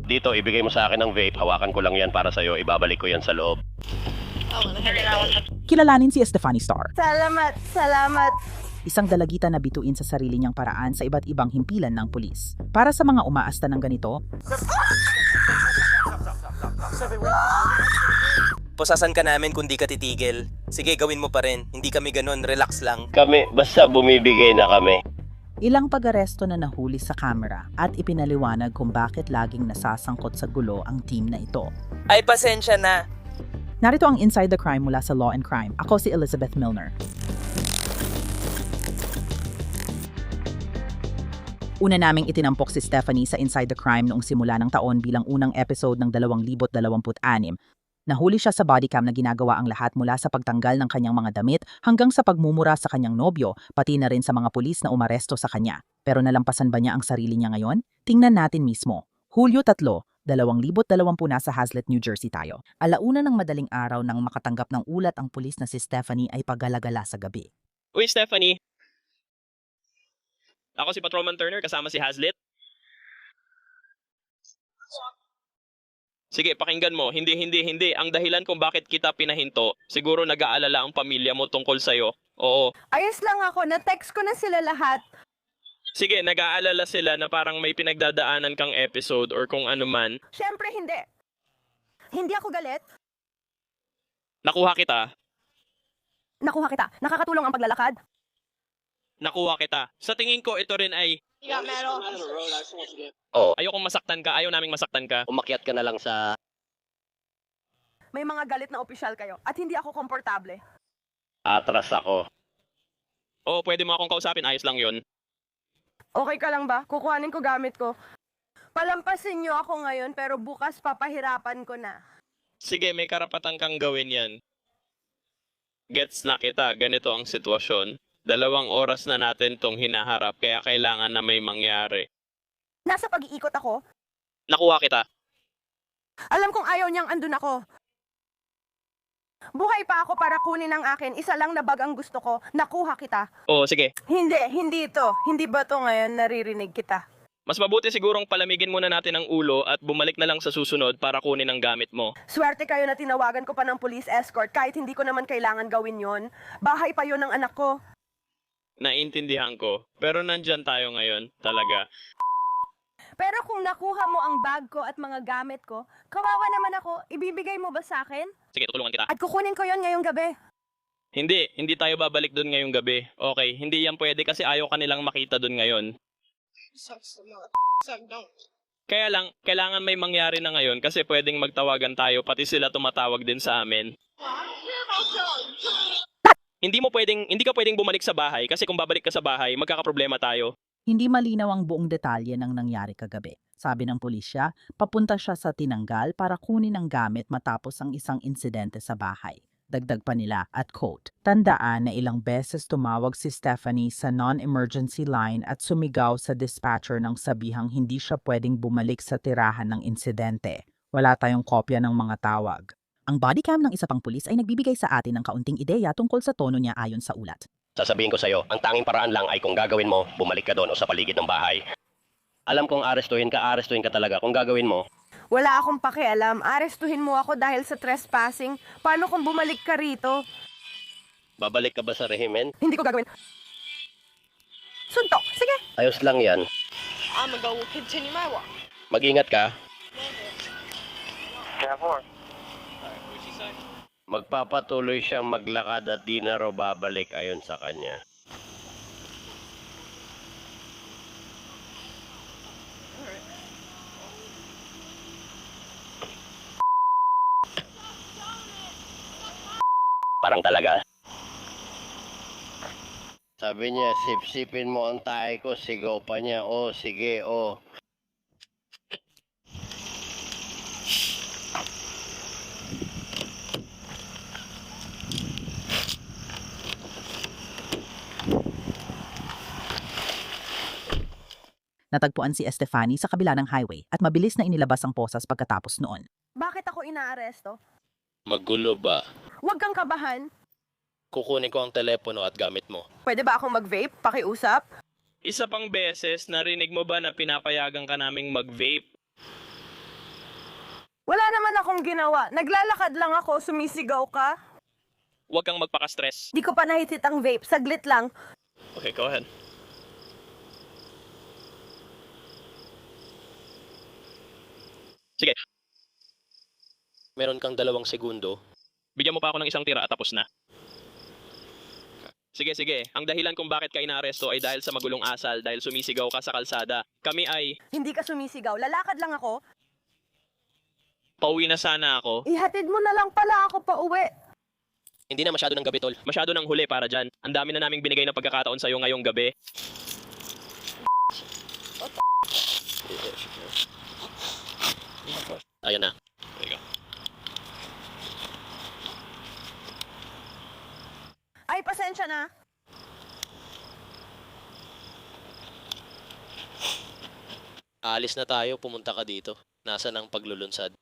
Dito, ibigay mo sa akin ang vape. Hawakan ko lang yan para sa'yo. Ibabalik ko yan sa loob. Kilalanin si Estefany Starr, Salamat. isang dalagita na bituin sa sarili niyang paraan sa iba't ibang himpilan ng pulis. Para sa mga umaasta ng ganito, Pusasan ka namin kung di ka titigil. Sige, gawin mo pa rin. Hindi kami ganun, relax lang. Kami, basta bumibigay na kami. ilang pag-aresto na nahuli sa kamera at ipinaliwanag kung bakit laging nasasangkot sa gulo ang team na ito. Ay, pasensya na. Narito ang Inside the Crime mula sa Law and Crime. Ako si Elizabeth Milner. Una naming itinampok si Stephanie sa Inside the Crime noong simula ng taon bilang unang episode ng 2026. Nahuli siya sa bodycam na ginagawa ang lahat mula sa pagtanggal ng kanyang mga damit hanggang sa pagmumura sa kanyang nobyo, pati na rin sa mga pulis na umaresto sa kanya. Pero nalampasan ba niya ang sarili niya ngayon? Tingnan natin mismo. Hulyo 3, 2020 nasa Hazlet, New Jersey tayo. Alauna ng madaling araw nang makatanggap ng ulat ang pulis na si Stephanie ay paggalagala sa gabi. Uy, Stephanie. Ako si Patrolman Turner, kasama si Hazlet. Sige, pakinggan mo. Hindi. Ang dahilan kung bakit kita pinahinto, siguro nag-aalala ang pamilya mo tungkol sa'yo. Oo. Ayos lang ako. Na-text ko na sila lahat. Sige, nag-aalala sila na parang may pinagdadaanan kang episode or kung ano man. Siyempre, hindi. Hindi ako galit. Nakuha kita. Nakuha kita. Nakakatulong ang paglalakad. Nakuha kita. Sa tingin ko, ito rin ay... Oh, Ayokong masaktan ka. Ayaw naming masaktan ka. umakyat ka na lang sa... May mga galit na opisyal kayo. At hindi ako komportable. Atras ako. Oo, pwede mo akong kausapin. Ayos lang yun. Okay ka lang ba? Kukuhanin ko gamit ko. Palampasin niyo ako ngayon pero bukas papahirapan ko na. Sige, may karapatan kang gawin yan. Gets na kita. Ganito ang sitwasyon. 2 oras na natin tong hinaharap kaya kailangan na may mangyari. Nasa pag-iikot ako. Nakuha kita. Alam kong ayaw niyang andun ako. Buhay pa ako para kunin ang akin. Isa lang na bag ang gusto ko. Nakuha kita. Oo, sige. Hindi ito. Hindi ba ito ngayon naririnig kita? Mas mabuti sigurong palamigin muna natin ang ulo at bumalik na lang sa susunod para kunin ang gamit mo. Swerte kayo na tinawagan ko pa ng police escort kahit hindi ko naman kailangan gawin yon. Bahay pa yon ng anak ko. Naintindihan ko. Pero nandyan tayo ngayon, talaga. Pero kung nakuha mo ang bag ko at mga gamit ko, kawawa naman ako. Ibibigay mo ba sa akin? Sige, tutulungan kita. At kukunin ko yon ngayong gabi. Hindi tayo babalik doon ngayong gabi. Okay, hindi yan pwede kasi ayaw kanilang makita doon ngayon. Kaya lang, kailangan may mangyari na ngayon kasi pwedeng magtawagan tayo, pati sila tumatawag din sa amin. Hindi ka pwedeng bumalik sa bahay kasi kung babalik ka sa bahay, magkakaproblema tayo. Hindi malinaw ang buong detalye ng nangyari kagabi. Sabi ng pulisya, papunta siya sa tinanggal para kunin ang gamit matapos ang isang insidente sa bahay. Dagdag pa nila at quote, tandaan na ilang beses tumawag si Stephanie sa non-emergency line at sumigaw sa dispatcher nang sabihang hindi siya pwedeng bumalik sa tirahan ng insidente. Wala tayong kopya ng mga tawag. Ang bodycam ng isa pang pulis ay nagbibigay sa atin ng kaunting ideya tungkol sa tono niya ayon sa ulat. Sasabihin ko sa'yo, ang tanging paraan lang ay kung gagawin mo, bumalik ka doon o sa paligid ng bahay. Alam kong arestuhin ka talaga kung gagawin mo. Wala akong pakialam. Arestuhin mo ako dahil sa trespassing. Paano kung bumalik ka rito? Babalik ka ba sa rehimen? Hindi ko gagawin. Suntok. Sige. Ayos lang yan. I'm gonna go continue my walk. Mag-ingat ka. Yeah, Magpapatuloy siyang maglakad at di na raw babalik ayon sa kanya. Parang talaga. Sabi niya, sip-sipin mo ang tae ko, sigaw pa niya, oh, sige, oh. Natagpuan si Estefany sa kabila ng highway at mabilis na inilabas ang posas pagkatapos noon. Bakit ako inaaresto? Magulo ba? Huwag kang kabahan. Kukunin ko ang telepono at gamit mo. Pwede ba akong mag-vape? Pakiusap? Isa pang beses, narinig mo ba na pinapayagan ka naming mag-vape? akong ginawa. Naglalakad lang ako, sumisigaw ka. Huwag kang magpaka-stress. Di ko pa nahitit ang vape. Saglit lang. Okay, go ahead. Sige, Meron kang 2 segundo. bigyan mo pa ako ng isang tira at tapos na. Sige, sige. Ang dahilan kung bakit ka inaaresto ay dahil sa magulong asal, dahil sumisigaw ka sa kalsada. Kami ay Hindi ka sumisigaw. Lalakad lang ako. pauwi na sana ako. Ihatid mo na lang pala ako pa uwi. Hindi na masyado ng gabi, tol. Masyado nang huli para dyan. Ang dami na naming binigay na pagkakataon sa'yo ngayong gabi. Ayan na. Ay, pasensya na. Aalis na tayo, pumunta ka dito. Nasa ng paglulunsad.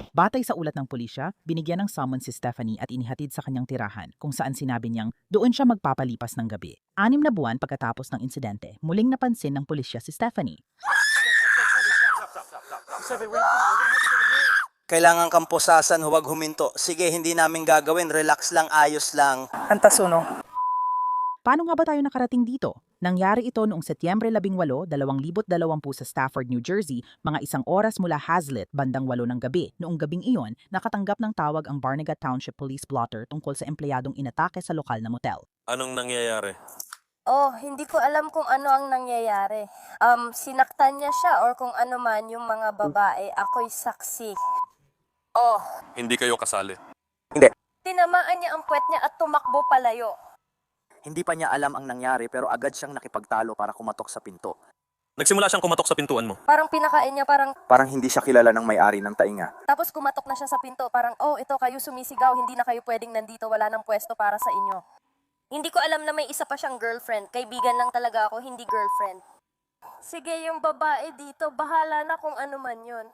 Batay sa ulat ng pulisya, binigyan ng summons si Stephanie at inihatid sa kanyang tirahan kung saan sinabi niyang doon siya magpapalipas ng gabi. 6 na buwan pagkatapos ng insidente, muling napansin ng pulisya si Stephanie. Kailangan kang pusasan, huwag huminto. Sige, hindi namin gagawin. Relax lang, ayos lang. Antasuno. Paano nga ba tayo nakarating dito? Nangyari ito noong Setyembre 18, 2020 sa Stafford, New Jersey, mga 1 oras mula Hazlitt, bandang 8 ng gabi. Noong gabing iyon, nakatanggap ng tawag ang Barnegat Township Police Blotter tungkol sa empleyadong inatake sa lokal na motel. Anong nangyayari? Oh, hindi ko alam kung ano ang nangyayari. Sinaktan niya siya or kung ano man yung mga babae. Ako'y saksi. Oh, Hindi kayo kasali. tinamaan niya ang puwet niya at tumakbo palayo. Hindi pa niya alam ang nangyari pero agad siyang nakipagtalo para kumatok sa pinto. Nagsimula siyang kumatok sa pintuan mo. Parang pinakain niya, Parang hindi siya kilala ng may-ari ng tainga. tapos kumatok na siya sa pinto. Parang, oh, ito kayo sumisigaw, hindi na kayo pwedeng nandito, wala nang pwesto para sa inyo. Hindi ko alam na may isa pa siyang girlfriend. Kaibigan lang talaga ako, hindi girlfriend. Sige, yung babae dito, bahala na kung ano man yun.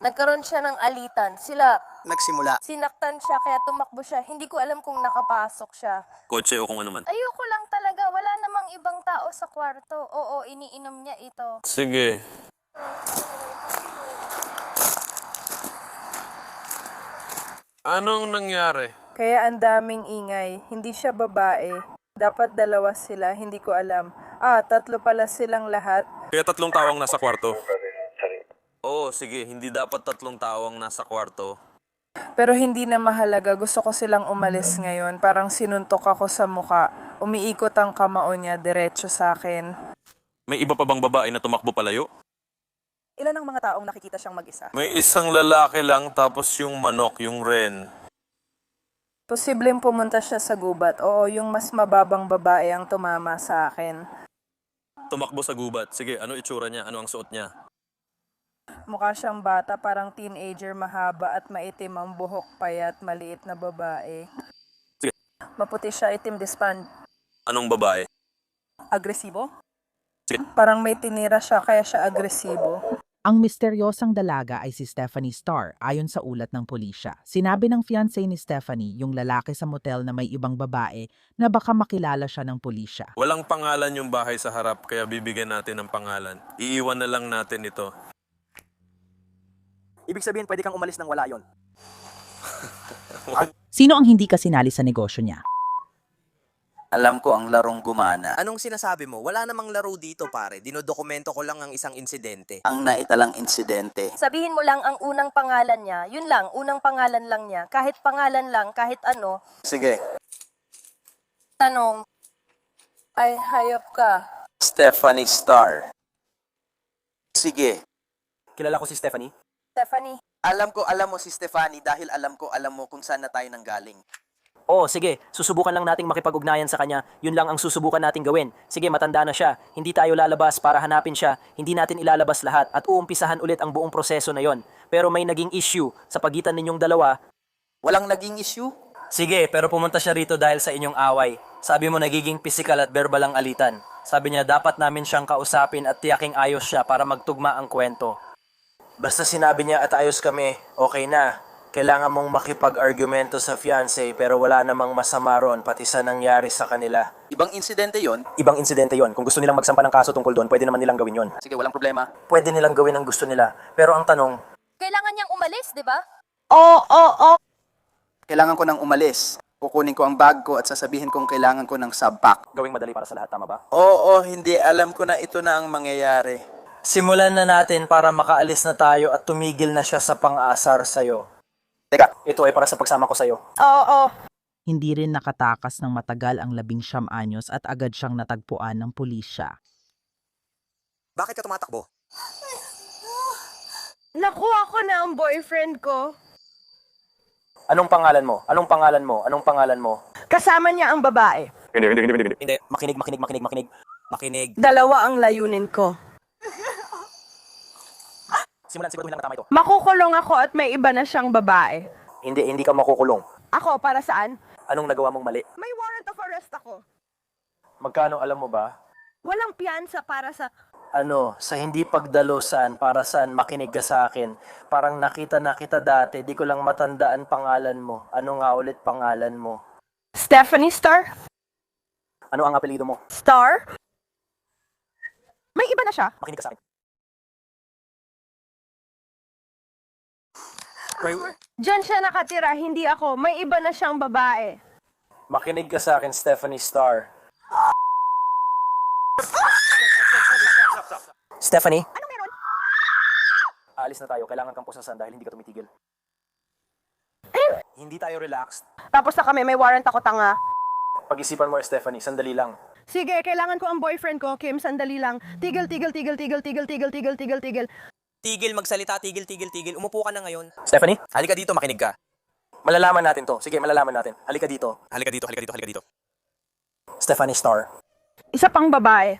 Nagkaroon siya ng alitan. Sila, Nagsimula. sinaktan siya, kaya tumakbo siya. Hindi ko alam kung nakapasok siya. Kotse o kung ano man. Ayoko lang talaga. Wala namang ibang tao sa kwarto. Oo, iniinom niya ito. Sige. Anong nangyari? Kaya ang daming ingay. Hindi siya babae. Dapat 2 sila, hindi ko alam. 3 pala silang lahat. Kaya 3 tao ang nasa kwarto. Oo, sige. Hindi dapat 3 tao ang nasa kwarto. Pero hindi na mahalaga. Gusto ko silang umalis ngayon. Parang sinuntok ako sa muka. Umiikot ang kamao niya diretso sa akin. May iba pa bang babae na tumakbo palayo? Ilan ang mga taong nakikita siyang mag-isa? May isang lalaki lang tapos yung manok, yung ren. Posibleng pumunta siya sa gubat. Oo, yung mas mababang babae ang tumama sa akin. Tumakbo sa gubat. Sige, ano itsura niya? Ano ang suot niya? Mukha siyang bata, parang teenager, mahaba at maitim ang buhok, payat, maliit na babae. Sige. Maputi siya, itim dispan. Anong babae? Agresibo? Sige. Parang may tinira siya, kaya siya agresibo. Ang misteryosang dalaga ay si Stephanie Starr ayon sa ulat ng pulisya. Sinabi ng fiancé ni Stephanie, yung lalaki sa motel na may ibang babae, na baka makilala siya ng pulisya. Walang pangalan yung bahay sa harap kaya bibigyan natin ng pangalan. Iiwan na lang natin ito. Ibig sabihin pwede kang umalis nang wala yon. Sino ang hindi ka sinali sa negosyo niya? Alam ko ang larong gumana. Anong sinasabi mo? Wala namang laro dito, pare. Dinodokumento ko lang ang isang insidente. Ang naitalang insidente. Sabihin mo lang ang unang pangalan niya. Yun lang, unang pangalan lang niya. Kahit pangalan lang, kahit ano. Sige. Tanong, Ay, hayop ka. Stephanie Starr. Sige. Kilala ko si Stephanie. Stephanie. Alam mo si Stephanie dahil alam mo kung saan na tayo nanggaling. Oo, sige. Susubukan lang nating makipag-ugnayan sa kanya. Yun lang ang susubukan nating gawin. Sige, matanda na siya. Hindi tayo lalabas para hanapin siya. Hindi natin ilalabas lahat at uumpisahan ulit ang buong proseso na yon. Pero may naging issue sa pagitan ninyong dalawa. Walang naging issue? Sige, pero pumunta siya rito dahil sa inyong away. Sabi mo nagiging physical at verbal ang alitan. Sabi niya dapat namin siyang kausapin at tiyaking ayos siya para magtugma ang kwento. Basta sinabi niya at ayos kami, okay na. Kailangan mong makipag-argumento sa fiancé pero wala namang masama ron pati sa nangyari sa kanila. Ibang insidente yon. Ibang insidente yon. Kung gusto nilang magsampa ng kaso tungkol doon, pwede naman nilang gawin yon. Sige, walang problema. Pwede nilang gawin ang gusto nila. Pero ang tanong, Kailangan niyang umalis, di ba? Kailangan ko nang umalis. Kukunin ko ang bag ko at sasabihin kong kailangan ko ng subpack. gawing madali para sa lahat, tama ba? Oo, hindi. Alam ko na ito na ang mangyayari. Simulan na natin para makaalis na tayo at tumigil na siya sa pang-asar sa'yo. Teka, ito ay para sa pagsama ko sa'yo. Hindi rin nakatakas ng matagal ang 19 anyos at agad siyang natagpuan ng pulisya. Bakit ka tumatakbo? Nakuha ko na ang boyfriend ko. Anong pangalan mo? Anong pangalan mo? Anong pangalan mo? Kasama niya ang babae. Hindi. Makinig. Dalawa ang layunin ko. Simulan, siguraduhin lang na tama ito. Makukulong ako at may iba na siyang babae. Hindi ka makukulong. Ako, para saan? Anong nagawa mong mali? May warrant of arrest ako. Magkano alam mo ba? Walang piyansa para sa... Sa hindi pagdalosan, para saan, makinig ka sa akin. Parang nakita na kita dati, di ko lang matandaan pangalan mo. Ano nga ulit pangalan mo? Stephanie Star? Ano ang apelyido mo? Star? May iba na siya? Makinig ka sa akin. Diyan siya nakatira, hindi ako. May iba na siyang babae. Makinig ka sa akin, Stephanie Star. Stephanie? Anong meron? Aalis na tayo. Kailangan kang pusasan dahil hindi ka tumitigil. Hindi tayo relaxed. Tapos na kami, may warrant ako, tanga. Pag-isipan mo, Stephanie. Sandali lang. Sige, kailangan ko ang boyfriend ko, Kim, sandali lang. Tigil. Tigil magsalita, tigil. Umupo ka na ngayon. Stephanie? Halika dito, makinig ka. Malalaman natin to. Sige, malalaman natin. Halika dito. Halika dito. Stephanie Star. Isa pang babae.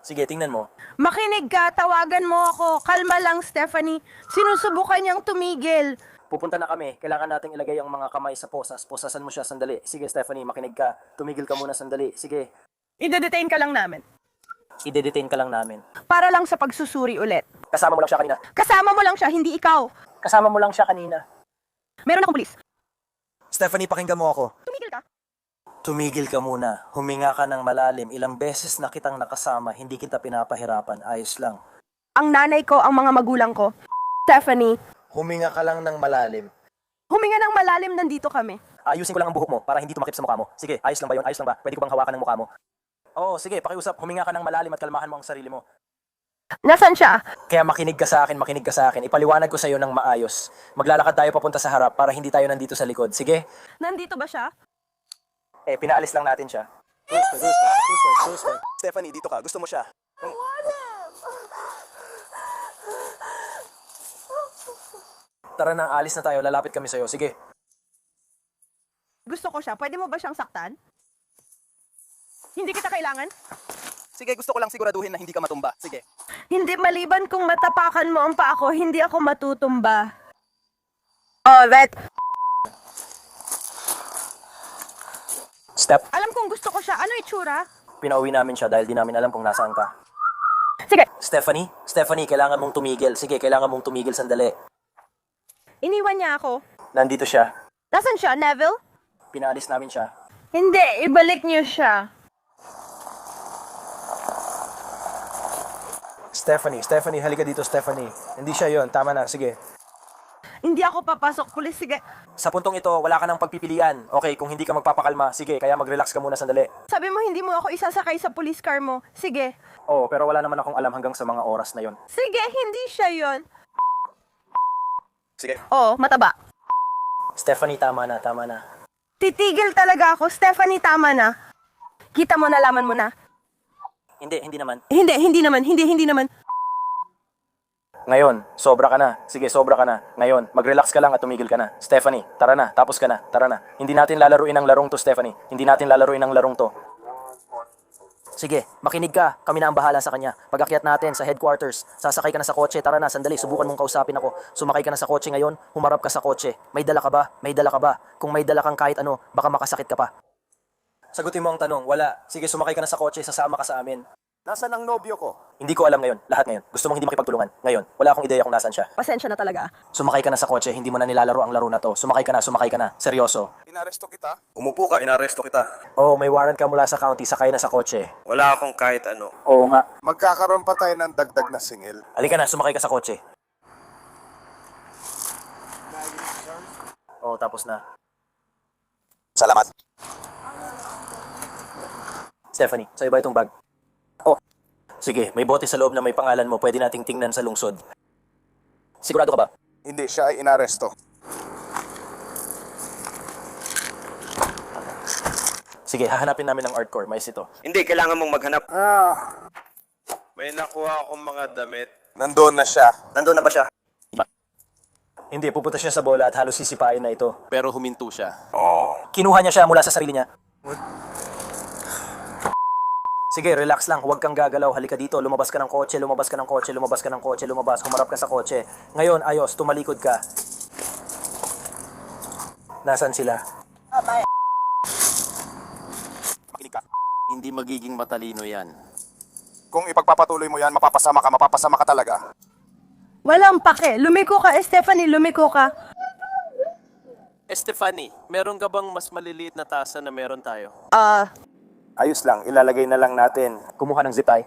Sige, tingnan mo. Makinig ka, tawagan mo ako. Kalma lang, Stephanie. Sinusubukan niyang tumigil. Pupunta na kami. Kailangan nating ilagay ang mga kamay sa posas. Posasan mo siya sandali. Sige, Stephanie, makinig ka. Tumigil ka muna sandali. Sige. Ide-detain ka lang namin. Ide-detain ka lang namin. Para lang sa pagsusuri ulit. Kasama mo lang siya kanina. Kasama mo lang siya, hindi ikaw. Kasama mo lang siya kanina. Meron akong pulis. Stephanie, pakinggan mo ako. Tumigil ka. Tumigil ka muna. Huminga ka ng malalim. Ilang beses na kitang nakasama. Hindi kita pinapahirapan. Ayos lang. Ang nanay ko, ang mga magulang ko. Stephanie, Huminga ka lang ng malalim. huminga ng malalim, nandito kami. Ayusin ko lang ang buhok mo para hindi tumakip sa mukha mo. Sige, ayos lang ba yun? Ayos lang ba? Pwede ko bang hawakan ng mukha mo? Oo, sige, pakiusap. Huminga ka ng malalim at kalmahan mo ang sarili mo. Nasaan siya? Kaya makinig ka sa akin. Ipaliwanag ko sa iyo ng maayos. Maglalakad tayo papunta sa harap para hindi tayo nandito sa likod. Sige? Nandito ba siya? Pinaalis lang natin siya. Stephanie, dito ka. Gusto mo siya? Tara na, alis na tayo. Lalapit kami sa'yo. Sige. Gusto ko siya. Pwede mo ba siyang saktan? Hindi kita kailangan? Sige, gusto ko lang siguraduhin na hindi ka matumba. Sige. Hindi, maliban kung matapakan mo ang paa ko, hindi ako matutumba. Oh, that... Step. Alam kong gusto ko siya. Ano itsura? Pinauwi namin siya dahil di namin alam kung nasaan ka. Sige. Stephanie, kailangan mong tumigil. Sige, kailangan mong tumigil sandali. Iniwan niya ako. Nandito siya. Nasaan siya, Neville? Pinaalis namin siya. Hindi, ibalik niyo siya. Stephanie, halika dito, Stephanie. Hindi siya yon. Tama na, sige. Hindi ako papasok, pulis. Sige. Sa puntong ito, wala ka ng pagpipilian. Okay, kung hindi ka magpapakalma, sige, kaya mag-relax ka muna sandali. Sabi mo hindi mo ako isasakay sa police car mo. Sige. Oo, pero wala naman akong alam hanggang sa mga oras na yon. Sige, hindi siya yon. Sige. Oo, mataba. Stephanie, tama na. Titigil talaga ako. Stephanie, tama na. Kita mo, nalaman mo na. Hindi naman. Hindi naman. Ngayon, sobra ka na. Sige, sobra ka na. Ngayon, mag-relax ka lang at tumigil ka na. Stephanie, tara na. Tapos ka na. Tara na. Hindi natin lalaruin ang larong to, Stephanie. Hindi natin lalaruin ang larong to. Sige, makinig ka. Kami na ang bahala sa kanya. Pag-akyat natin sa headquarters, sasakay ka na sa kotse. Tara na, sandali. Subukan mong kausapin ako. Sumakay ka na sa kotse ngayon, humarap ka sa kotse. May dala ka ba? Kung may dala kang kahit ano, baka makasakit ka pa. Sagutin mo ang tanong. Wala. Sige, sumakay ka na sa kotse, sasama ka sa amin. Nasaan ang nobyo ko? Hindi ko alam ngayon, lahat ngayon. Gusto mong hindi makipagtulungan. Ngayon, wala akong ideya kung nasan siya. Pasensya na talaga. Sumakay ka na sa kotse, hindi mo na nilalaro ang laro na to. Sumakay ka na. Seryoso. Inaresto kita? Umupo ka, inaresto kita. Oh, may warrant ka mula sa county, sakay na sa kotse. Wala akong kahit ano. Oo nga. Magkakaroon pa tayo ng dagdag na singil. Halika na, sumakay ka sa kotse. Oh, tapos na. Salamat. Stephanie, sa'yo ba itong bag? Oh. Sige, may bote sa loob na may pangalan mo. Pwede nating tingnan sa lungsod. Sigurado ka ba? Hindi, siya ay inaresto. Sige, hahanapin namin ng hardcore. Mais ito. Hindi, kailangan mong maghanap. May nakuha akong mga damit. Nandoon na siya. Nandun na ba siya? Hindi, pupunta siya sa bola at halos sisipain na ito. Pero huminto siya. Kinuha niya siya mula sa sarili niya. Sige, relax lang. Huwag kang gagalaw. Halika dito. Lumabas ka ng kotse, lumabas. Humarap ka sa kotse. Ngayon, ayos. Tumalikod ka. Nasaan sila? Hindi magiging matalino yan. Kung ipagpapatuloy mo yan, mapapasama ka talaga. Walang pake. Lumiko ka, Stephanie. Lumiko ka. Stephanie, meron ka bang mas maliliit na tasa na meron tayo? Ayos lang, ilalagay na lang natin. Kumuha ng zip tie.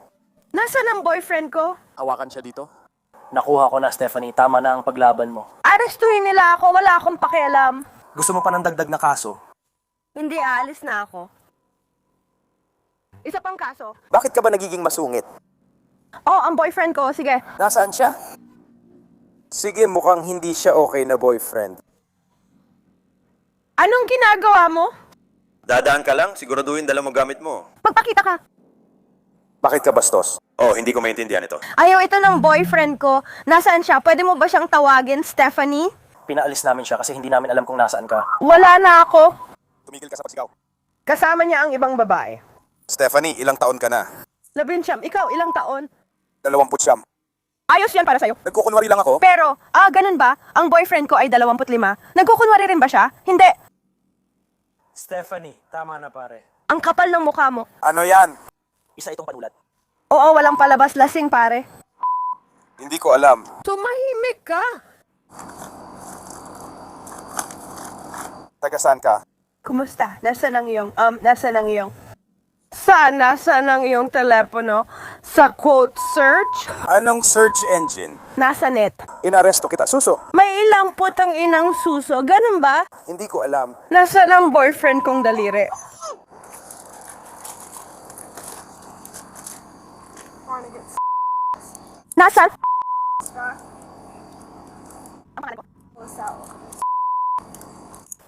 Nasaan ang boyfriend ko? Hawakan siya dito? Nakuha ko na, Stephanie. Tama na ang paglaban mo. Arestuhin nila ako. Wala akong pakialam. Gusto mo pa ng dagdag na kaso? Hindi, aalis na ako. Isa pang kaso. Bakit ka ba nagiging masungit? Oh, ang boyfriend ko. Sige. Nasaan siya? Sige, mukhang hindi siya okay na boyfriend. Anong ginagawa mo? Dadaan ka lang, siguraduhin dala mo gamit mo. Magpakita ka. Bakit ka bastos? Oh, hindi ko maintindihan ito. Ayaw ito ng boyfriend ko. Nasaan siya? Pwede mo ba siyang tawagin, Stephanie? Pinaalis namin siya kasi hindi namin alam kung nasaan ka. Wala na ako. Tumigil ka sa pagsigaw. Kasama niya ang ibang babae. Stephanie, ilang taon ka na? 19. Ikaw, ilang taon? 20. Ayos yan para sa'yo. Nagkukunwari lang ako. Pero, ganun ba? Ang boyfriend ko ay 25. Nagkukunwari rin ba siya? Hindi. Stephanie, tama na pare. Ang kapal ng mukha mo. Ano yan? Isa itong panulat. Oo, walang palabas lasing, pare. Hindi ko alam. Tumahimik ka. Taga saan ka? Kumusta? Nasaan ang iyong... Nasaan ang iyong telepono? Sa quote search? Anong search engine? Nasa net. Inaresto kita. Suso. May ilang putang inang suso. Ganun ba? Hindi ko alam. Nasaan ang boyfriend kong daliri? Nasaan?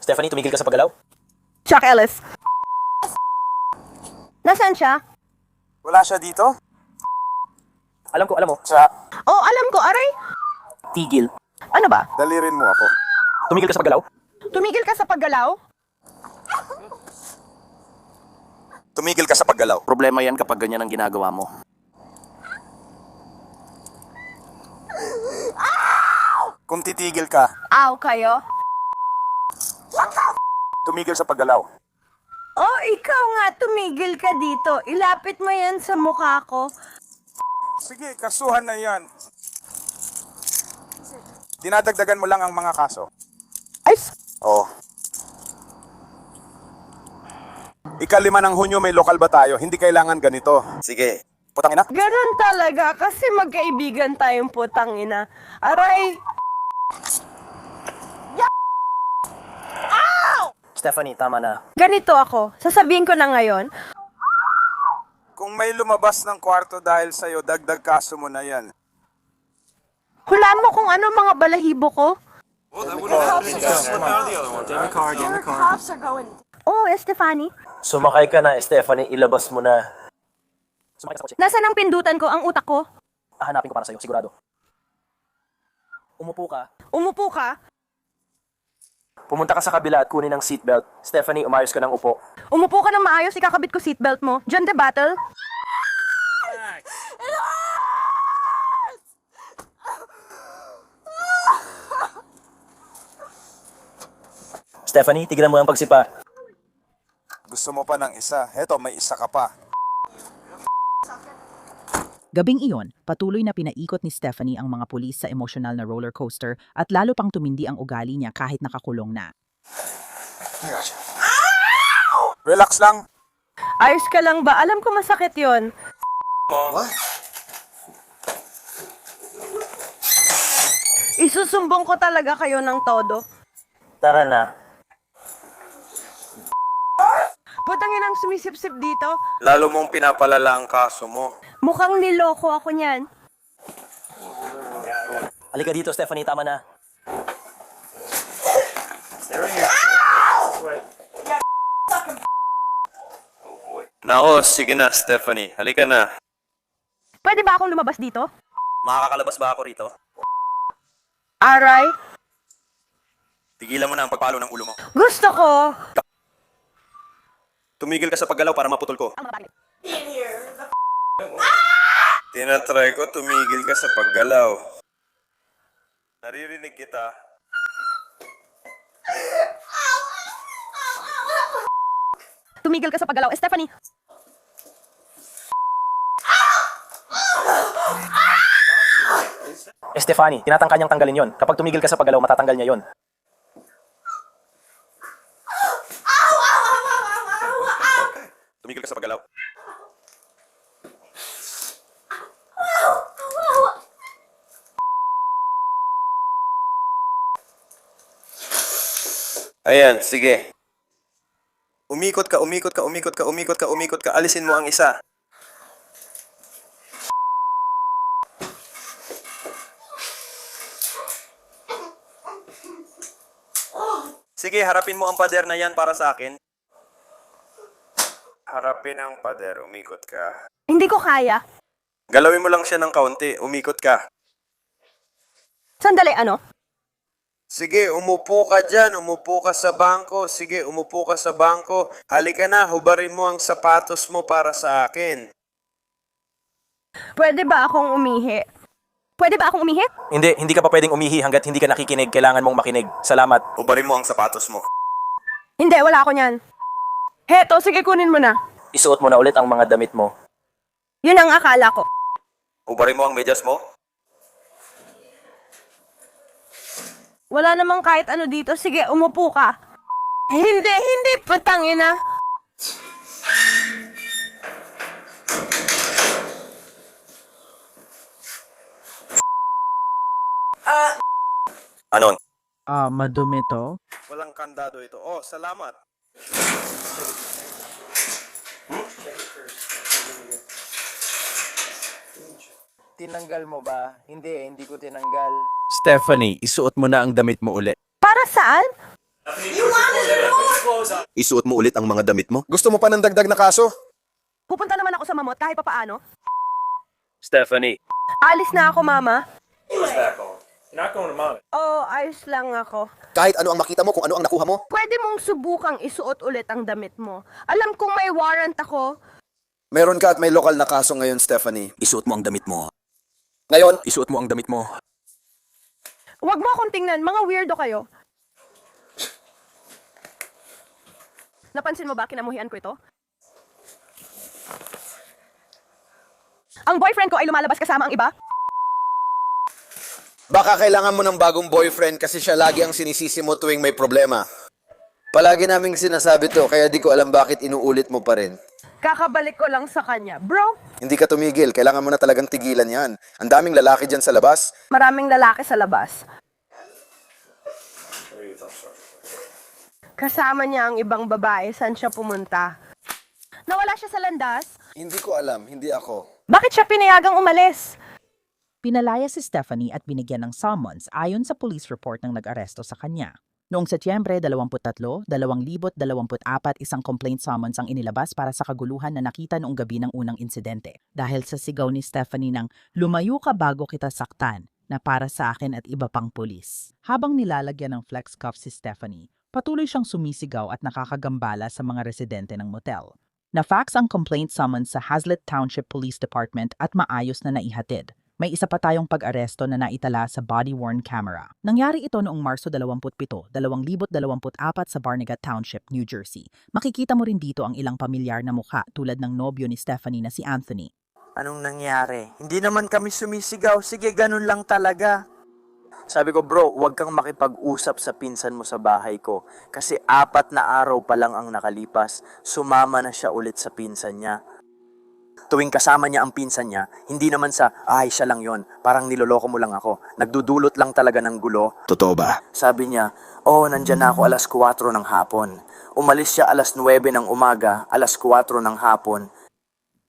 Stephanie, tumigil ka sa paggalaw? Chuck Ellis. Nasaan siya? Wala siya dito? Alam mo. Sa Oh, alam ko, aray. Tigil. Ano ba? dalirin mo ako. Tumigil ka sa paggalaw? Tumigil ka sa paggalaw? Tumigil ka sa paggalaw. Problema yan kapag ganyan ang ginagawa mo. Kung titigil ka, Aw kayo? tumigil sa paggalaw. Oh, ikaw nga, tumigil ka dito. Ilapit mo yan sa mukha ko. Sige, kasuhan na yan. Dinadagdagan mo lang ang mga kaso. Ay, Oo. Ika-5 ng Hunyo may lokal ba tayo? Hindi kailangan ganito. Sige. Putang ina. ganun talaga kasi magkaibigan tayong putang ina. Aray! Stephanie, tama na. Ganito ako. Sasabihin ko na ngayon. Kung may lumabas ng kwarto dahil sa'yo, dagdag kaso mo na yan. Hulaan mo kung ano mga balahibo ko. Oh, Estefany. Sumakay ka na, Stephanie. Ilabas mo na. Sumakay ka sa kotse. Nasaan ang pindutan ko, ang utak ko? Hahanapin ko para sa'yo, sigurado. Umupo ka. Umupo ka? Pumunta ka sa kabila at kunin ang seatbelt. Stephanie, umayos ka ng upo. Umupo ka ng maayos, ikakabit ko seatbelt mo. John the Battle? Stephanie, tignan mo ang pagsipa. Gusto mo pa ng isa? Heto, may isa ka pa. Gabing iyon, patuloy na pinaikot ni Stephanie ang mga pulis sa emosyonal na roller coaster at lalo pang tumindi ang ugali niya kahit nakakulong na. Relax lang. Ayos ka lang ba? Alam ko masakit yon. Isusumbong ko talaga kayo ng todo. Tara na. Putang inang sumisip-sip dito. Lalo mong pinapalala ang kaso mo. Mukhang niloko ako niyan. Halika dito, Stephanie, tama na. Nako, sige na, Stephanie. Halika na. Pwede ba akong lumabas dito? Makakalabas ba ako rito? Aray, Tigilan mo na ang pagpalo ng ulo mo. gusto ko. Tumigil ka sa paggalaw para maputol ko. Ang babae. Tinatry ko, tumigil ka sa paggalaw. Naririnig kita. Tumigil ka sa paggalaw. Stephanie, Stephanie, tinatangka niyang tanggalin yon. Kapag tumigil ka sa paggalaw, matatanggal niya yon. Tumigil ka sa paggalaw. Ayan, sige. Umikot ka, umikot ka, umikot ka, umikot ka, umikot ka. Alisin mo ang isa. Sige, harapin mo ang pader na yan para sa akin. Harapin ang pader, umikot ka. hindi ko kaya. Galawin mo lang siya ng kaunti, umikot ka. Sandali, ano? Sige, umupo ka dyan, umupo ka sa bangko. Sige, umupo ka sa bangko. Halika na, hubarin mo ang sapatos mo para sa akin. Pwede ba akong umihi? Pwede ba akong umihi? Hindi ka pa pwedeng umihi hanggat hindi ka nakikinig. Kailangan mong makinig. Salamat. Hubarin mo ang sapatos mo. Hindi, wala ako niyan. Heto, sige kunin mo na. Isuot mo na ulit ang mga damit mo. Yun ang akala ko. Hubarin mo ang medyas mo. Wala namang kahit ano dito. Sige, umupo ka. Hindi, patangina. Anon? Madumi to? Walang kandado ito. Oh, salamat. Tinanggal mo ba? Hindi ko tinanggal. Stephanie, isuot mo na ang damit mo ulit. Para saan? Isuot mo ulit ang mga damit mo? Gusto mo pa ng dagdag na kaso? Pupunta naman ako sa mamot kahit papaano. Stephanie. Alis na ako, mama. Oh, ayos lang ako. Kahit ano ang makita mo, kung ano ang nakuha mo? Pwede mong subukang isuot ulit ang damit mo. Alam kong may warrant ako. Meron ka at may lokal na kaso ngayon, Stephanie. Isuot mo ang damit mo. Ngayon, Isuot mo ang damit mo. Huwag mo akong tingnan, mga weirdo kayo. Napansin mo ba kinamuhian ko ito? Ang boyfriend ko ay lumalabas kasama ang iba? baka kailangan mo ng bagong boyfriend kasi siya lagi ang sinisisi mo tuwing may problema. Palagi naming sinasabi to, kaya di ko alam bakit inuulit mo pa rin. Kakabalik ko lang sa kanya. Bro, Hindi ka tumigil, kailangan mo na talagang tigilan yan. Ang daming lalaki dyan sa labas. maraming lalaki sa labas. Kasama niya ang ibang babae. Saan siya pumunta? Nawala siya sa landas? Hindi ko alam, hindi ako. Bakit siya pinayagang umalis? Pinalaya si Stephanie at binigyan ng summons ayon sa police report ng nag-aresto sa kanya. Noong Setyembre 23, 2024, isang complaint summons ang inilabas para sa kaguluhan na nakita noong gabi ng unang insidente. Dahil sa sigaw ni Stephanie ng "Lumayo ka bago kita saktan" na para sa akin at iba pang pulis. Habang nilalagyan ng flex cuff si Stephanie, patuloy siyang sumisigaw at nakakagambala sa mga residente ng motel. Na-fax ang complaint summons sa Hazlet Township Police Department at maayos na naihatid. May isa pa tayong pag-aresto na naitala sa body-worn camera. Nangyari ito noong Marso 27, 2024 sa Barnegat Township, New Jersey. Makikita mo rin dito ang ilang pamilyar na mukha tulad ng nobyo ni Stephanie na si Anthony. Anong nangyari? Hindi naman kami sumisigaw. Sige, ganun lang talaga. Sabi ko, bro, huwag kang makipag-usap sa pinsan mo sa bahay ko. Kasi 4 na araw pa lang ang nakalipas, sumama na siya ulit sa pinsan niya. Tuwing kasama niya ang pinsan niya, hindi naman sa, ay, siya lang yon, parang niloloko mo lang ako. Nagdudulot lang talaga ng gulo. Totoo ba? Sabi niya, nandyan na ako alas 4 ng hapon. Umalis siya alas 9 ng umaga, alas 4 ng hapon.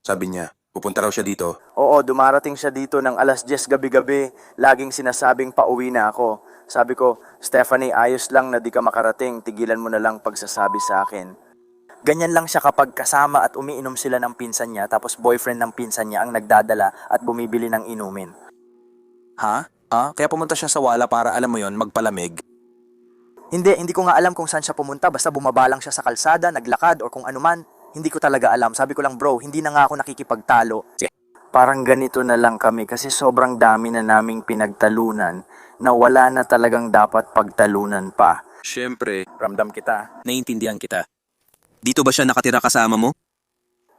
Sabi niya, pupunta raw siya dito. Oo, dumarating siya dito ng alas 10 gabi-gabi. Laging sinasabing pauwi na ako. Sabi ko, Stephanie, ayos lang na di ka makarating. Tigilan mo na lang pagsasabi sa akin. Ganyan lang siya kapag kasama at umiinom sila ng pinsan niya, tapos boyfriend ng pinsan niya ang nagdadala at bumibili ng inumin. Ha? Kaya pumunta siya sa wala para, alam mo yon, magpalamig? Hindi ko nga alam kung saan siya pumunta. Basta bumaba lang siya sa kalsada, naglakad, o kung ano man. Hindi ko talaga alam. Sabi ko lang, bro, hindi na nga ako nakikipagtalo. Sige. Parang ganito na lang kami kasi sobrang dami na naming pinagtalunan na wala na talagang dapat pagtalunan pa. Siyempre, Ramdam kita. naiintindihan kita. Dito ba siya nakatira kasama mo?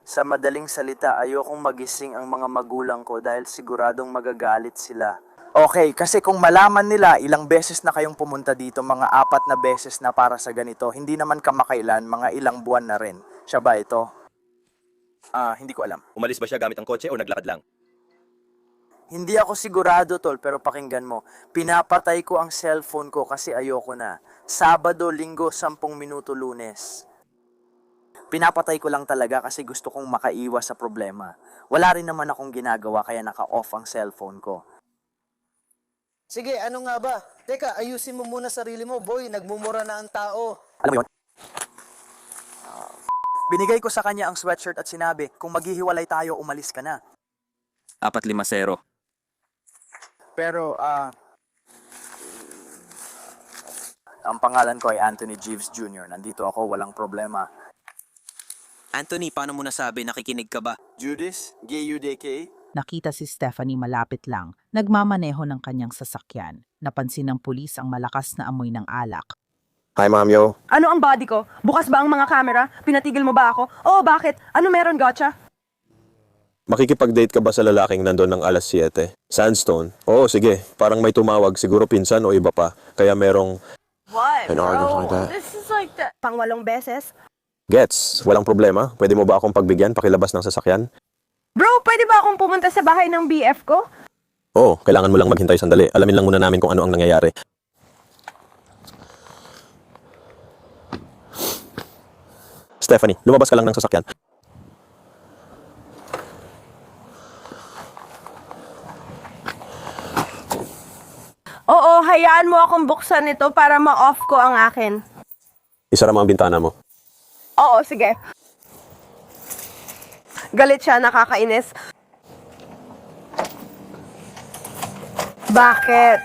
Sa madaling salita, ayokong magising ang mga magulang ko dahil siguradong magagalit sila. Okay, kasi kung malaman nila ilang beses na kayong pumunta dito, mga 4 na beses na para sa ganito, hindi naman kamakailan, mga ilang buwan na rin. Siya ba ito? Hindi ko alam. Umalis ba siya gamit ang kotse o naglakad lang? Hindi ako sigurado, tol, pero pakinggan mo. Pinapatay ko ang cellphone ko kasi ayoko na. Sabado, Linggo, 10 minuto, Lunes. Pinapatay ko lang talaga kasi gusto kong makaiwas sa problema. Wala rin naman akong ginagawa kaya naka-off ang cellphone ko. Sige, ano nga ba? Teka, ayusin mo muna sarili mo, boy. Nagmumura na ang tao. Alam mo yun? Binigay ko sa kanya ang sweatshirt at sinabi, kung maghihiwalay tayo, umalis ka na. 450. Pero, ang pangalan ko ay Anthony Jeeves Jr. Nandito ako, walang problema. Anthony, paano mo nasabi? Nakikinig ka ba? Judas, G-U-D-K. Nakita si Stephanie malapit lang, nagmamaneho ng kanyang sasakyan. Napansin ng pulis ang malakas na amoy ng alak. Hi, Ma'am Yo. Ano ang body ko? Bukas ba ang mga camera? Pinatigil mo ba ako? Oo, bakit? Ano meron, gotcha? Makikipag-date ka ba sa lalaking nandun ng alas 7? Sandstone? Oo, sige. Parang may tumawag. Siguro pinsan o iba pa. Kaya merong... What, An argument like that. This is like the... Pang-8 beses? Gets, walang problema. Pwede mo ba akong pagbigyan, pakilabas ng sasakyan? Bro, pwede ba akong pumunta sa bahay ng BF ko? Oo, kailangan mo lang maghintay sandali. Alamin lang muna namin kung ano ang nangyayari. Stephanie, lumabas ka lang ng sasakyan. Oo, hayaan mo akong buksan ito para ma-off ko ang akin. Isara mo ang bintana mo. Oo, sige. Galit siya, nakakainis. Bakit?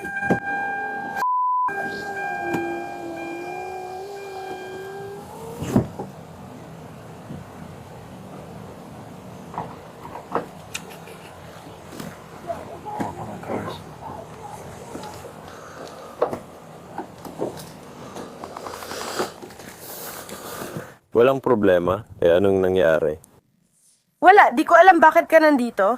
Walang problema. Anong nangyari? Wala, di ko alam bakit ka nandito.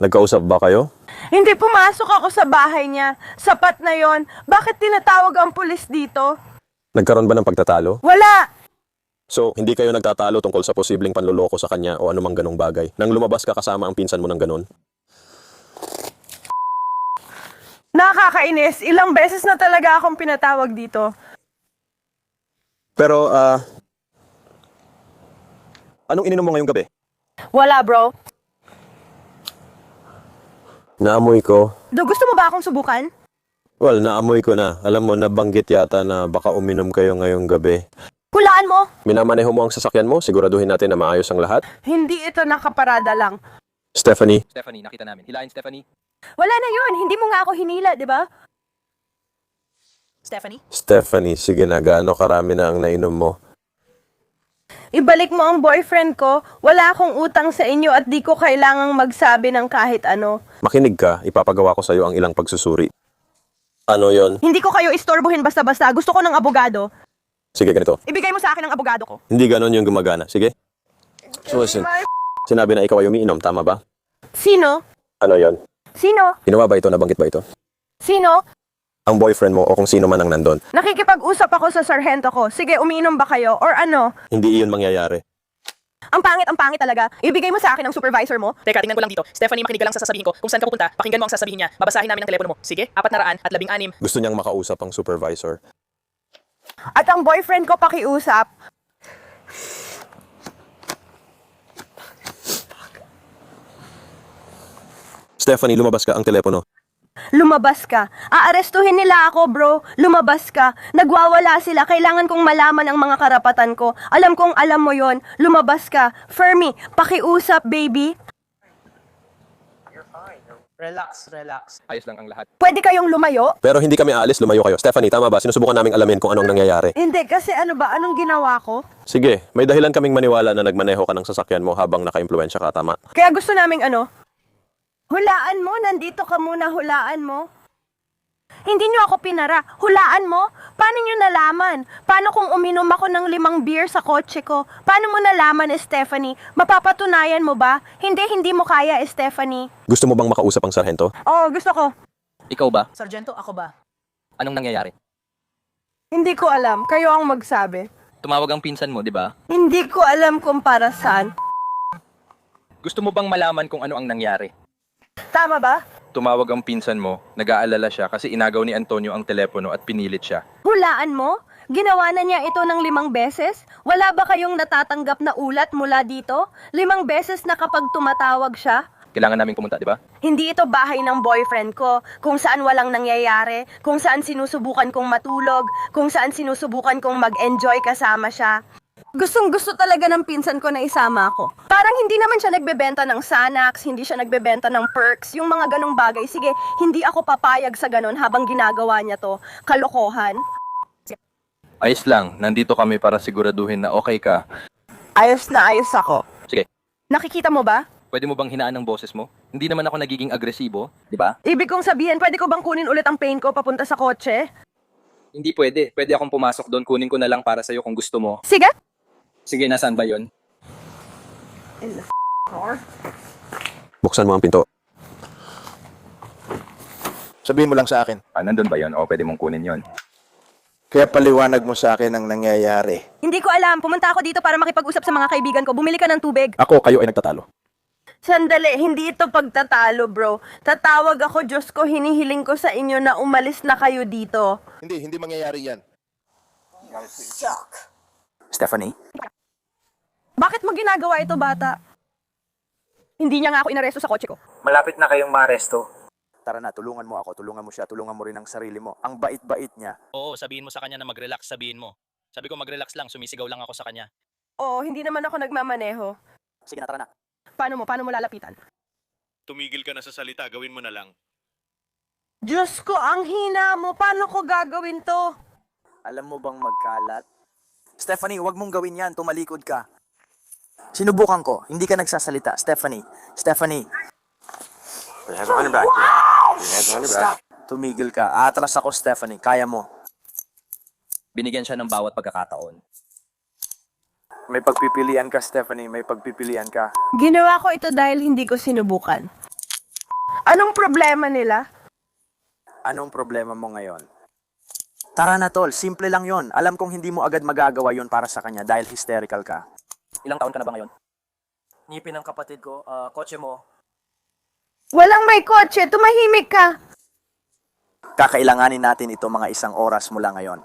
Nagkausap ba kayo? Hindi, pumasok ako sa bahay niya. Sapat na yon. Bakit tinatawag ang pulis dito? Nagkaroon ba ng pagtatalo? Wala! So, hindi kayo nagtatalo tungkol sa posibleng panloloko sa kanya o anumang ganong bagay? Nang lumabas ka kasama ang pinsan mo ng ganon? Nakakainis. Ilang beses na talaga akong pinatawag dito. Pero, anong ininom mo ngayong gabi? Wala, bro. Naamoy ko. Gusto mo ba akong subukan? Well, naamoy ko na. Alam mo, nabanggit yata na baka uminom kayo ngayong gabi. Hulaan mo! Minamaneho mo ang sasakyan mo? Siguraduhin natin na maayos ang lahat? Hindi ito nakaparada lang. Stephanie? Stephanie, nakita namin. Hilahin, Stephanie. Wala na yun. Hindi mo nga ako hinila, di ba? Stephanie? Stephanie, sige na. Gaano karami na ang nainom mo? Ibalik mo ang boyfriend ko. Wala akong utang sa inyo at di ko kailangang magsabi ng kahit ano. Makinig ka, ipapagawa ko sa iyo ang ilang pagsusuri. Ano yon? Hindi ko kayo istorbohin basta-basta. Gusto ko ng abogado. Sige, ganito. Ibigay mo sa akin ang abogado ko. Hindi ganon yung gumagana. Sige? So listen, sinabi na ikaw ay umiinom, tama ba? Sino? Ano yon? Sino? Ginawa ba ito? Nabanggit ba ito? Sino? Ang boyfriend mo o kung sino man ang nandun. Nakikipag-usap ako sa sarhento ko. Sige, umiinom ba kayo? Or ano? Hindi iyon mangyayari. Ang pangit talaga. Ibigay mo sa akin ang supervisor mo. Teka, tingnan ko lang dito. Stephanie, makinig ka lang sa sasabihin ko. Kung saan ka pupunta, pakinggan mo ang sasabihin niya. Babasahin namin ang telepono mo. Sige, 416. Gusto niyang makausap ang supervisor. At ang boyfriend ko pakiusap. Stephanie, lumabas ka ang telepono. Lumabas ka. Aarestuhin nila ako, bro. Lumabas ka. Nagwawala sila. Kailangan kong malaman ang mga karapatan ko. Alam kong alam mo yon. Lumabas ka. Fermi, pakiusap, baby. Relax, relax. Ayos lang ang lahat. Pwede kayong lumayo? Pero hindi kami aalis, lumayo kayo. Stephanie, tama ba? Sinusubukan naming alamin kung anong nangyayari. Hindi, kasi ano ba? Anong ginawa ko? Sige, may dahilan kaming maniwala na nagmaneho ka ng sasakyan mo habang naka-impluensya ka, tama? Kaya gusto naming ano? Hulaan mo, nandito ka muna, hulaan mo. Hindi nyo ako pinara. Hulaan mo? Paano nyo nalaman? Paano kung uminom ako ng 5 beer sa kotse ko? Paano mo nalaman, Stephanie? Mapapatunayan mo ba? Hindi mo kaya, Stephanie. Gusto mo bang makausap ang sarhento? Oo, gusto ko. Ikaw ba? Sargento, ako ba? Anong nangyayari? Hindi ko alam. Kayo ang magsabi. Tumawag ang pinsan mo, di ba? Hindi ko alam kung para saan. Gusto mo bang malaman kung ano ang nangyari? Tama ba? Tumawag ang pinsan mo, nag-aalala siya kasi inagaw ni Antonio ang telepono at pinilit siya. Hulaan mo? Ginawa na niya ito ng 5 beses? Wala ba kayong natatanggap na ulat mula dito? 5 beses na kapag tumatawag siya? Kailangan naming pumunta, di ba? Hindi ito bahay ng boyfriend ko, kung saan walang nangyayari, kung saan sinusubukan kong matulog, kung saan sinusubukan kong mag-enjoy kasama siya. Gustong gusto talaga ng pinsan ko na isama ako. Parang hindi naman siya nagbebenta ng Xanax, hindi siya nagbebenta ng perks, yung mga ganong bagay. Sige, hindi ako papayag sa ganon habang ginagawa niya to. Kalokohan. Ayos lang, nandito kami para siguraduhin na okay ka. Ayos na ayos ako. Sige, Nakikita mo ba? pwede mo bang hinaan ang boses mo? Hindi naman ako nagiging agresibo, di ba? Ibig kong sabihin, pwede ko bang kunin ulit ang pain ko papunta sa kotse? Hindi pwede. Pwede akong pumasok doon, kunin ko na lang para sa'yo kung gusto mo. Sige. Sige, nasaan ba yun? Buksan mo ang pinto. Sabihin mo lang sa akin. Nandun ba yun? O pwede mong kunin yun. Kaya paliwanag mo sa akin ang nangyayari. Hindi ko alam. Pumunta ako dito para makipag-usap sa mga kaibigan ko. Bumili ka ng tubig. Ako, kayo ay nagtatalo. Sandali, hindi ito pagtatalo, bro. Tatawag ako, Diyos ko, hinihiling ko sa inyo na umalis na kayo dito. Hindi mangyayari yan. Stephanie? Bakit mo ginagawa ito, bata? Hindi niya nga ako inaresto sa kotse ko. Malapit na kayong maaresto. Tara na, tulungan mo ako, tulungan mo siya, tulungan mo rin ang sarili mo. Ang bait-bait niya. Oo, sabihin mo sa kanya na mag-relax, sabihin mo. Sabi ko mag-relax lang, sumisigaw lang ako sa kanya. Oo, hindi naman ako nagmamaneho. Sige na, tara na. Paano mo lalapitan? Tumigil ka na sa salita, gawin mo na lang. Diyos ko, ang hina mo. Paano ko gagawin to? Alam mo bang magkalat? Stephanie, wag mong gawin yan, tumalikod ka. Sinubukan ko, hindi ka nagsasalita. Stephanie. Stop. Tumigil ka. Atras ako, Stephanie. Kaya mo. Binigyan siya ng bawat pagkakataon. May pagpipilian ka, Stephanie. May pagpipilian ka. Ginawa ko ito dahil hindi ko sinubukan. Anong problema nila? Anong problema mo ngayon? Tara na, tol. Simple lang yon. Alam kong hindi mo agad magagawa yon para sa kanya dahil hysterical ka. Ilang taon ka na ba ngayon? Ngipin ng kapatid ko, kotse mo. Walang may kotse. Tumahimik ka. Kakailanganin natin ito mga 1 oras mula ngayon.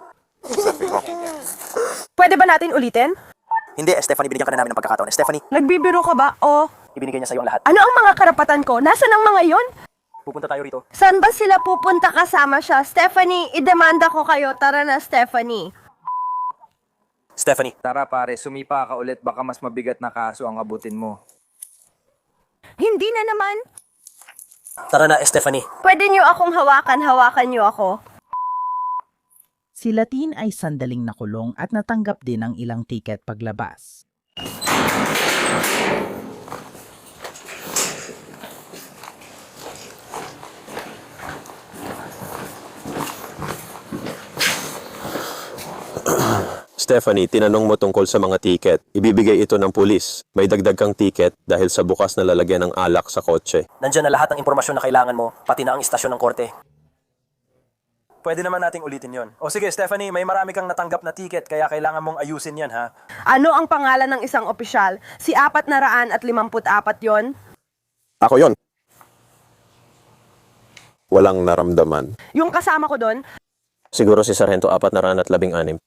Pwede ba natin ulitin? Hindi, Stephanie, binigyan ka na namin ng pagkakataon. Stephanie, Nagbibiro ka ba? O Ibinigay niya sa'yo ang lahat. ano ang mga karapatan ko? Nasaan ang mga yon? Pupunta tayo rito. Saan ba sila pupunta kasama siya? Stephanie, idemanda ko kayo. Tara na, Stephanie. Stephanie. Tara pare, sumipa ka ulit. Baka mas mabigat na kaso ang abutin mo. Hindi na naman. Tara na, Stephanie. Pwede niyo akong hawakan niyo ako. Si Latin ay sandaling nakulong at natanggap din ang ilang tiket paglabas. Stephanie, tinanong mo tungkol sa mga tiket. Ibibigay ito ng pulis. May dagdag kang tiket dahil sa bukas na lalagyan ng alak sa kotse. Nandyan na lahat ng impormasyon na kailangan mo, pati na ang istasyon ng korte. Pwede naman nating ulitin yon. O sige, Stephanie, may marami kang natanggap na ticket, kaya kailangan mong ayusin yan, ha? Ano ang pangalan ng isang opisyal? Si 454 yon? Ako yon. Walang naramdaman. Yung kasama ko doon? Siguro si Sargento 416.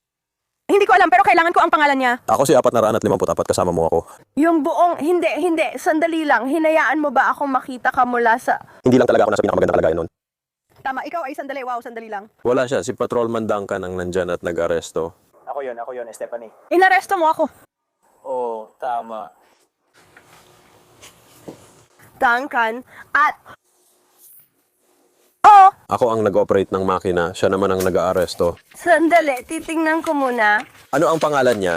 Hindi ko alam, pero kailangan ko ang pangalan niya. Ako si 454 kasama mo ako. Yung buong, hindi, sandali lang. Hinayaan mo ba akong makita ka mula sa... Hindi lang talaga ako nasa pinakamagandang kalagayan noon. Tama, ikaw ay sandali, sandali lang. Wala siya, si Patrolman Duncan ang nandyan at nag-aresto. Ako yun, Stephanie. Inaresto mo ako. Oo, tama. Duncan, at... Oh, Ako ang nag-operate ng makina, siya naman ang nag-aaresto. sandali, titingnan ko muna. Ano ang pangalan niya?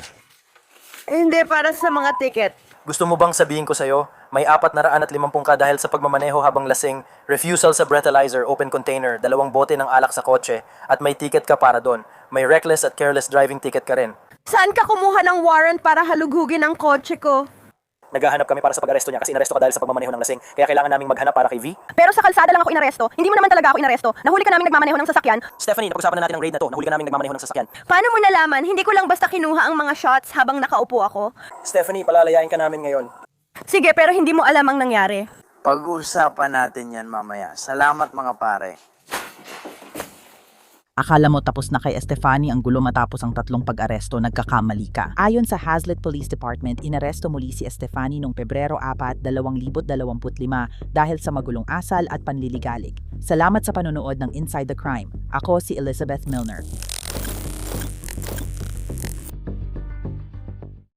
Hindi, para sa mga ticket. Gusto mo bang sabihin ko sa'yo, may 450 ka dahil sa pagmamaneho habang lasing, refusal sa breathalyzer, open container, 2 bote ng alak sa kotse, at may ticket ka para doon. May reckless at careless driving ticket ka rin. Saan ka kumuha ng warrant para halugugin ang kotse ko? Naghahanap kami para sa pag-aresto niya kasi inaresto ka dahil sa pagmamaneho ng lasing. Kaya kailangan naming maghanap para kay V. Pero sa kalsada lang ako inaresto. Hindi mo naman talaga ako inaresto. Nahuli ka namin nagmamaneho ng sasakyan. Stephanie, napag-usapan na natin ang raid na to. Nahuli ka namin nagmamaneho ng sasakyan. Paano mo nalaman? Hindi ko lang basta kinuha ang mga shots habang nakaupo ako. Stephanie, palalayain ka namin ngayon. Sige, pero hindi mo alam ang nangyari. Pag-uusapan natin yan mamaya. Salamat mga pare. Akala mo tapos na kay Estefany ang gulo matapos ang 3 pag-aresto, nagkakamali ka. Ayon sa Hazlet Police Department, inaresto muli si Estefany noong Pebrero 4, 2025 dahil sa magulong asal at panliligalig. Salamat sa panonood ng Inside the Crime. Ako si Elizabeth Milner.